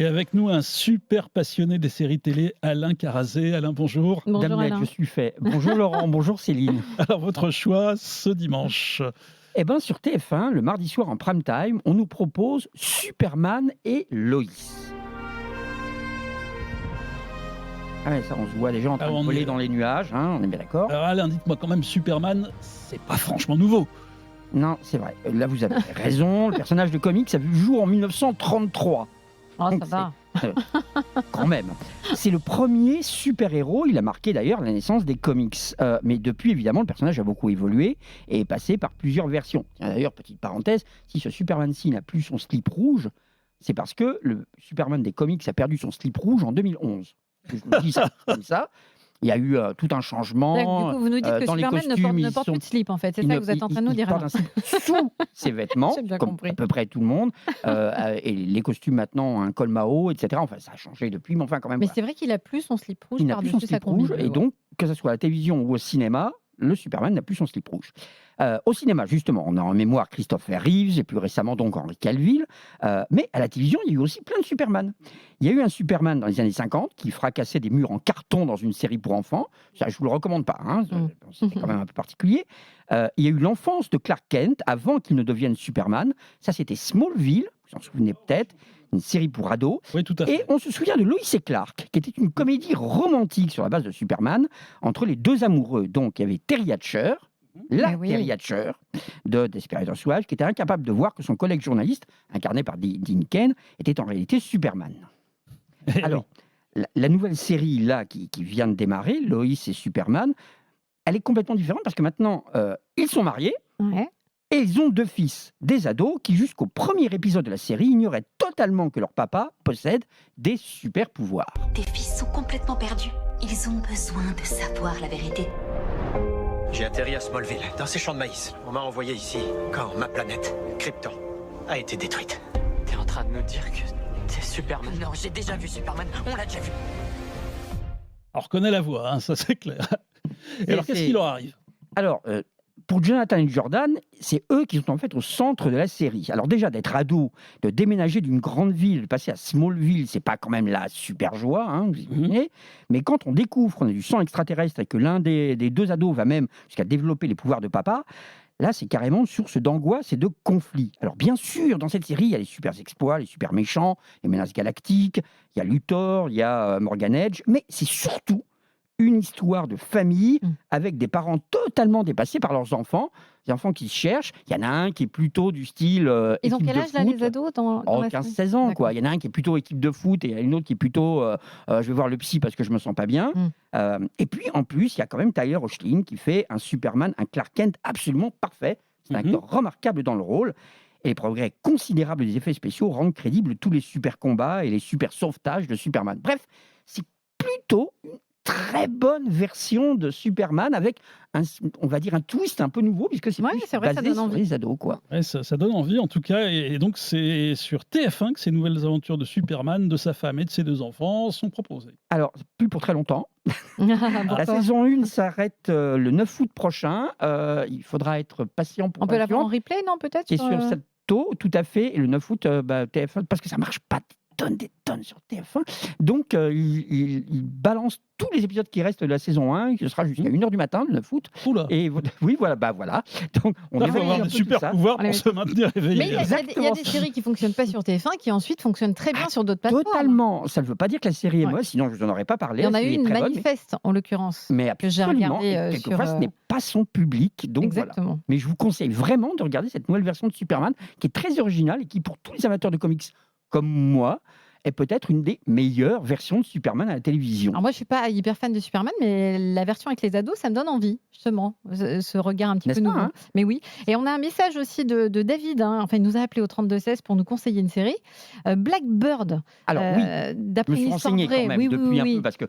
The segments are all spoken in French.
Et avec nous, un super passionné des séries télé, Alain Carazé. Alain, bonjour. Bonjour Damned, Alain. je suis fait. Bonjour Laurent, bonjour Céline. Alors, votre choix ce dimanche. Eh bien, sur TF1, le mardi soir en prime time, on nous propose Superman et Lois. Ah ouais, ça, on se voit déjà en train on de voler est- dans les nuages, hein, on est bien d'accord. Alors, Alain, dites-moi quand même, Superman, c'est pas franchement nouveau. Non, c'est vrai. Là, vous avez raison. Le personnage de comics a vu le jour en 1933. Oh, ça Donc, va. Quand même. C'est le premier super-héros. Il a marqué d'ailleurs la naissance des comics. Mais depuis, évidemment, le personnage a beaucoup évolué et est passé par plusieurs versions. Tiens, d'ailleurs, petite parenthèse, si ce Superman-ci n'a plus son slip rouge, c'est parce que le Superman des comics a perdu son slip rouge en 2011. Je vous dis ça comme ça. Il y a eu tout un Du changement. coup, vous nous dites que dans les Superman costumes, ne ils porte sont- plus de slip, en fait. C'est Il ça ne- que vous êtes en il- train de nous il dire, porte Alain. un slip sous ses vêtements, J'ai bien comme compris. à peu près tout le monde. Et les costumes maintenant ont un col Mao, etc. Enfin, ça a changé depuis, mais enfin, quand même. Mais Voilà. c'est vrai qu'il a plus son slip rouge Il n'a plus son par-dessus sa slip rouge, combi bleue, et ouais. donc, que ce soit à la télévision ou au cinéma, le Superman n'a plus son slip rouge. Au cinéma, justement, on a en mémoire Christopher Reeves, et plus récemment donc Henry Cavill, mais à la télévision, il y a eu aussi plein de Superman. Il y a eu un Superman dans les années 50 qui fracassait des murs en carton dans une série pour enfants. Ça, je ne vous le recommande pas, hein, c'était quand même un peu particulier. Il y a eu l'enfance de Clark Kent avant qu'il ne devienne Superman. Ça, c'était Smallville, vous en souvenez peut-être, une série pour ados. Oui, tout à Et fait. on se souvient de Lois et Clark, qui était une comédie romantique sur la base de Superman, entre les deux amoureux. Donc, il y avait Terry Hatcher, la Mais oui. Terry Hatcher de Desperate Housewives, qui était incapable de voir que son collègue journaliste, incarné par Dean Cain, était en réalité Superman. Eh Alors, la nouvelle série là qui vient de démarrer, Lois et Superman, elle est complètement différente parce que maintenant, ils sont mariés. Ouais. Et ils ont deux fils, des ados, qui jusqu'au premier épisode de la série ignoraient totalement que leur papa possède des super pouvoirs. Tes fils sont complètement perdus. Ils ont besoin de savoir la vérité. J'ai atterri à Smallville, dans ces champs de maïs. On m'a envoyé ici quand ma planète, Krypton, a été détruite. T'es en train de nous dire que t'es Superman? Non, j'ai déjà vu Superman. On l'a déjà vu. On reconnaît la voix, hein, ça c'est clair. Et alors, qu'est-ce qui leur arrive? Alors, pour Jonathan et Jordan, c'est eux qui sont en fait au centre de la série. Alors déjà, d'être ado, de déménager d'une grande ville, de passer à Smallville, c'est pas quand même la super joie, hein, vous imaginez. Mais quand on découvre qu'on a du sang extraterrestre et que l'un des deux ados va même jusqu'à développer les pouvoirs de papa, là, c'est carrément source d'angoisse et de conflit. Alors bien sûr, dans cette série, il y a les super exploits, les super méchants, les menaces galactiques, il y a Luthor, il y a Morgan Edge, mais c'est surtout une histoire de famille avec des parents totalement dépassés par leurs enfants, des enfants qui se cherchent. Il y en a un qui est plutôt du style Ils ont équipe quel de âge, là, foot. les ados dans Oh, la série 15-16 ans, quoi. D'accord. Il y en a un qui est plutôt équipe de foot et il y en a une autre qui est plutôt je vais voir le psy parce que je me sens pas bien. Et puis, en plus, il y a quand même Tyler Hoechlin qui fait un Superman, un Clark Kent absolument parfait. C'est un acteur remarquable dans le rôle. Et les progrès considérables des effets spéciaux rendent crédibles tous les super combats et les super sauvetages de Superman. Bref, c'est plutôt une très bonne version de Superman avec, on va dire, un twist un peu nouveau puisque c'est Ouais, plus c'est vrai, ça basé donne sur envie. les ados, quoi. Ouais, ça donne envie en tout cas. Et donc, c'est sur TF1 que ces nouvelles aventures de Superman, de sa femme et de ses deux enfants sont proposées. Alors, plus pour très longtemps. La Pourquoi saison 1 s'arrête le 9 août prochain. Il faudra être patient pour On peut la la voir en suivante. replay, non, peut-être C'est sur cette tôt, tout à fait. Et le 9 août, TF1, parce que ça marche pas des tonnes sur TF1. Donc, il balance tous les épisodes qui restent de la saison 1, qui sera jusqu'à 1h du matin, le 9 août. Oula, Et oui, voilà, voilà. Donc, on il faut réveille avoir un des peu tout super ça. pouvoirs On les pour se maintenir Mais éveillé. il y a Exactement des ça. séries qui ne fonctionnent pas sur TF1 qui ensuite fonctionnent très bien sur d'autres plateformes. Totalement. Ça ne veut pas dire que la série est Ouais. mauvaise, sinon je vous en aurais pas parlé. Il y en La a eu série est une très bonne, manifeste, en l'occurrence. mais que j'ai absolument. regardé, Et quelquefois, sur, ce n'est pas son public. Donc voilà. Exactement. Mais je vous conseille vraiment de regarder cette nouvelle version de Superman qui est très originale et qui, pour tous les amateurs de comics comme moi, est peut-être une des meilleures versions de Superman à la télévision. Alors moi, je suis pas hyper fan de Superman, mais la version avec les ados, ça me donne envie, justement, ce regard un petit N'est-ce peu pas, nouveau. hein Mais oui. Et on a un message aussi de David. Enfin, il nous a appelé au 3216 pour nous conseiller une série. Blackbird. Alors oui, D'après je me suis une histoire renseigné vraie. quand même Oui, depuis oui, un oui. peu parce que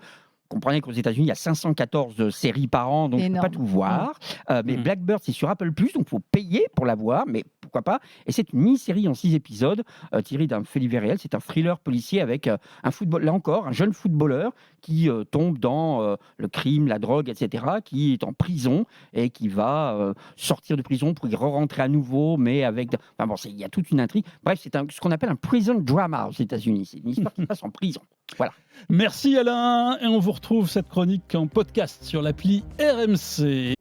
comprenez qu'aux États-Unis, il y a 514 séries par an, donc je ne peux pas Énorme. tout voir. Mais Blackbird, c'est sur Apple+, donc il faut payer pour la voir. Mais pourquoi pas. Et c'est une mini-série en 6 épisodes, tirée d'un fait divers réel. C'est un thriller policier avec là encore, un jeune footballeur qui tombe dans le crime, la drogue, etc., qui est en prison et qui va sortir de prison pour y re-rentrer à nouveau, mais avec... Enfin bon, il y a toute une intrigue. Bref, c'est ce qu'on appelle un prison drama aux États-Unis. C'est une histoire qui se passe en prison. Voilà. Merci Alain, et on vous retrouve cette chronique en podcast sur l'appli RMC.